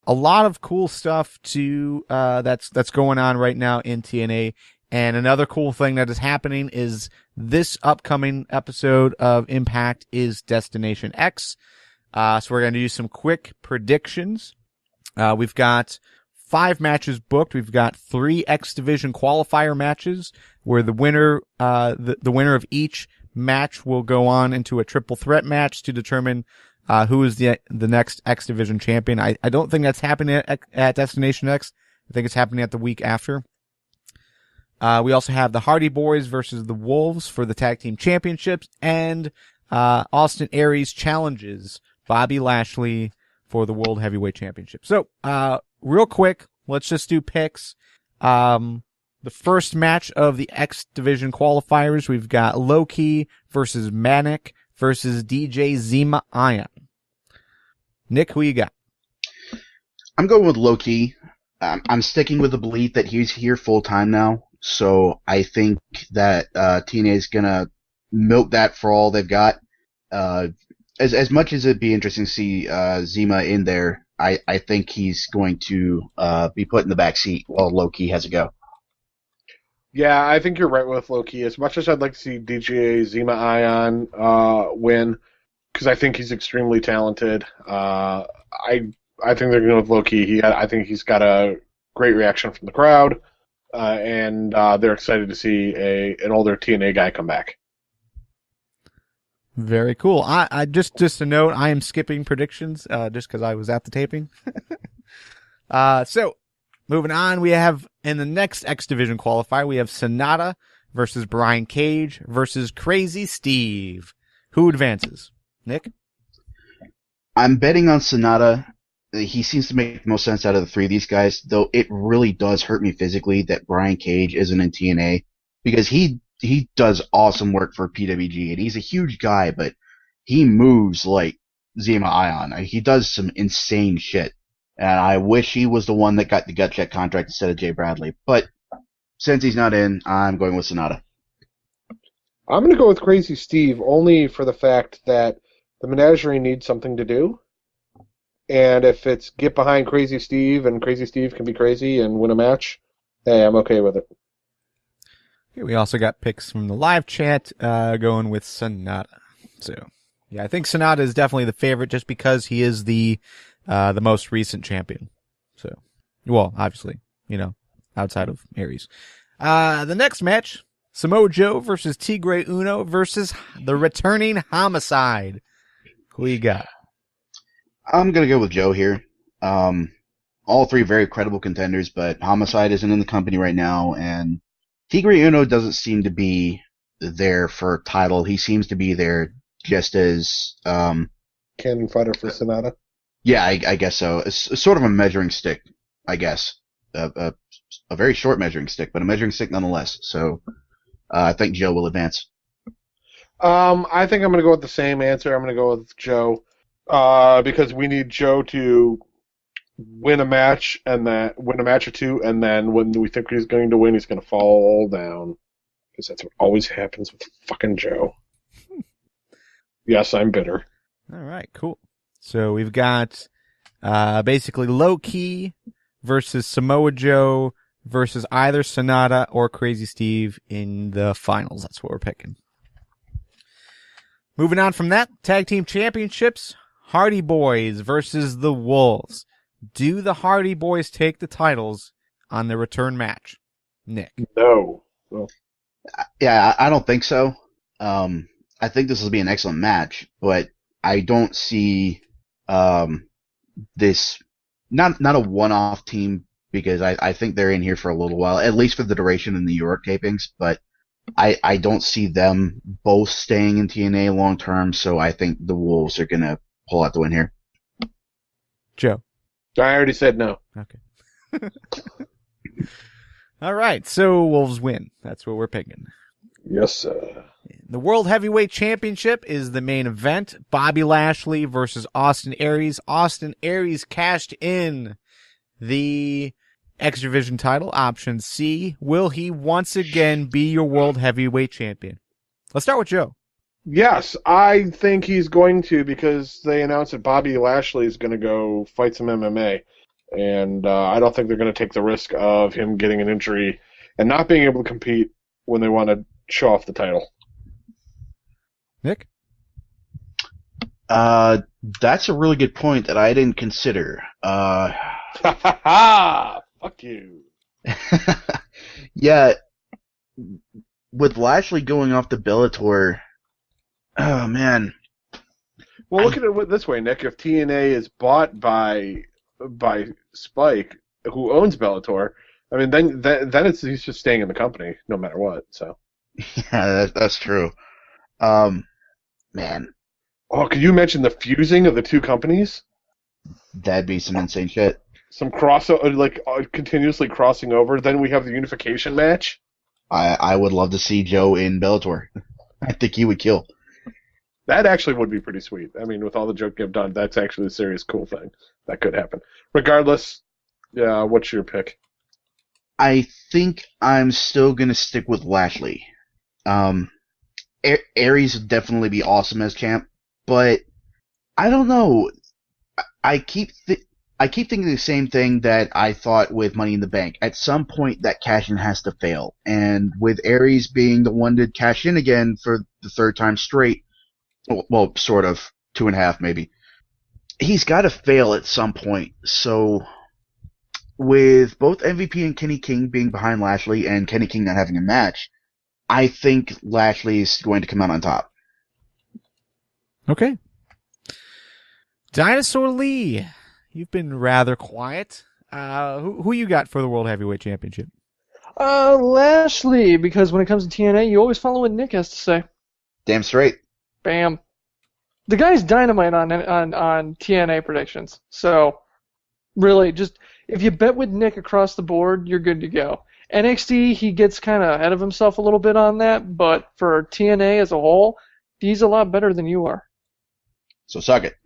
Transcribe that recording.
a lot of cool stuff to that's going on right now in TNA. And another cool thing that is happening is this upcoming episode of Impact is Destination X. So we're going to do some quick predictions. We've got 5 matches booked. We've got 3 X Division qualifier matches where the winner, the winner of each match will go on into a triple threat match to determine who is the next X Division champion. I don't think that's happening at Destination X. I think it's happening at the week after. We also have the Hardy Boys versus the Wolves for the tag team championships, and Austin Aries challenges Bobby Lashley for the World Heavyweight Championship. So, real quick, let's just do picks. The first match of the X Division qualifiers, we've got Low-Key versus Manic versus DJ Zima Ion. Nick, who you got? I'm going with Low-Key. I'm sticking with the belief that he's here full time now. So I think that TNA is gonna milk that for all they've got. As much as it'd be interesting to see Zima in there, I think he's going to be put in the back seat while Low-Key has a go. Yeah, I think you're right with Low-Key. As much as I'd like to see DJ Zima Ion win, because I think he's extremely talented. I think they're going with Low-Key. I think he's got a great reaction from the crowd. And they're excited to see an older TNA guy come back. Very cool. I just a note, I am skipping predictions just because I was at the taping. So moving on, we have in the next X Division qualifier, we have Sonata versus Brian Cage versus Crazy Steve. Who advances? Nick? I'm betting on Sonata. He seems to make the most sense out of the 3 of these guys, though it really does hurt me physically that Brian Cage isn't in TNA, because he does awesome work for PWG, and he's a huge guy, but he moves like Zima Ion. He does some insane shit, and I wish he was the one that got the gut check contract instead of Jay Bradley. But since he's not in, I'm going with Sonata. I'm going to go with Crazy Steve, only for the fact that the menagerie needs something to do. And if it's get behind Crazy Steve and Crazy Steve can be crazy and win a match, hey, I'm okay with it. Okay, we also got picks from the live chat going with Sonata. So, yeah, I think Sonata is definitely the favorite just because he is the most recent champion. So, well, obviously, outside of Aries. The next match, Samoa Joe versus Tigre Uno versus the returning Homicide. Who you got? I'm going to go with Joe here. All 3 very credible contenders, but Homicide isn't in the company right now, and Tigre Uno doesn't seem to be there for a title. He seems to be there just as... cannon fodder for Sonata? Yeah, I guess so. It's sort of a measuring stick, I guess. A very short measuring stick, but a measuring stick nonetheless. So I think Joe will advance. I think I'm going to go with the same answer. I'm going to go with Joe. Because we need Joe to win a match or 2, and then when we think he's going to win, he's going to fall down. Because that's what always happens with fucking Joe. Yes, I'm bitter. All right, cool. So we've got basically Low-Key versus Samoa Joe versus either Sonata or Crazy Steve in the finals. That's what we're picking. Moving on from that, Tag Team Championships. Hardy Boys versus the Wolves. Do the Hardy Boys take the titles on their return match? Nick? No. Well, yeah, I don't think so. I think this will be an excellent match, but I don't see this not a one-off team, because I think they're in here for a little while, at least for the duration in the Europe tapings, but I don't see them both staying in TNA long term, so I think the Wolves are gonna pull out the win here. Joe? I already said no. Okay. All right, so Wolves win. That's what we're picking. Yes, sir. The World Heavyweight Championship is the main event. Bobby Lashley versus Austin Aries. Austin Aries cashed in the X Division title, option C. Will he once again be your World Heavyweight Champion? Let's start with Joe. Yes, I think he's going to, because they announced that Bobby Lashley is going to go fight some MMA. and I don't think they're going to take the risk of him getting an injury and not being able to compete when they want to show off the title. Nick? That's a really good point that I didn't consider. Ha ha ha! Fuck you. Yeah, with Lashley going off the Bellator, oh man. Well, look at it this way, Nick. If TNA is bought by Spike, who owns Bellator, I mean, then he's just staying in the company no matter what. So. Yeah, that's true. Man. Oh, could you mention the fusing of the two companies? That'd be some insane shit. Some continuously crossing over. Then we have the unification match. I would love to see Joe in Bellator. I think he would kill. That actually would be pretty sweet. I mean, with all the joking I've done, that's actually a serious cool thing that could happen. Regardless, yeah, what's your pick? I think I'm still gonna stick with Lashley. Aries would definitely be awesome as champ, but I don't know. I keep thinking the same thing that I thought with Money in the Bank. At some point, that cash-in has to fail. And with Aries being the one to cash in again for the third time straight, well, sort of, 2.5 maybe, he's got to fail at some point. So with both MVP and Kenny King being behind Lashley and Kenny King not having a match, I think Lashley is going to come out on top. Okay. Dinosaur Lee, you've been rather quiet. Who you got for the World Heavyweight Championship? Lashley, because when it comes to TNA, you always follow what Nick has to say. Damn straight. Bam. The guy's dynamite on TNA predictions. So, really, just if you bet with Nick across the board, you're good to go. NXT, he gets kind of ahead of himself a little bit on that, but for TNA as a whole, he's a lot better than you are. So suck it.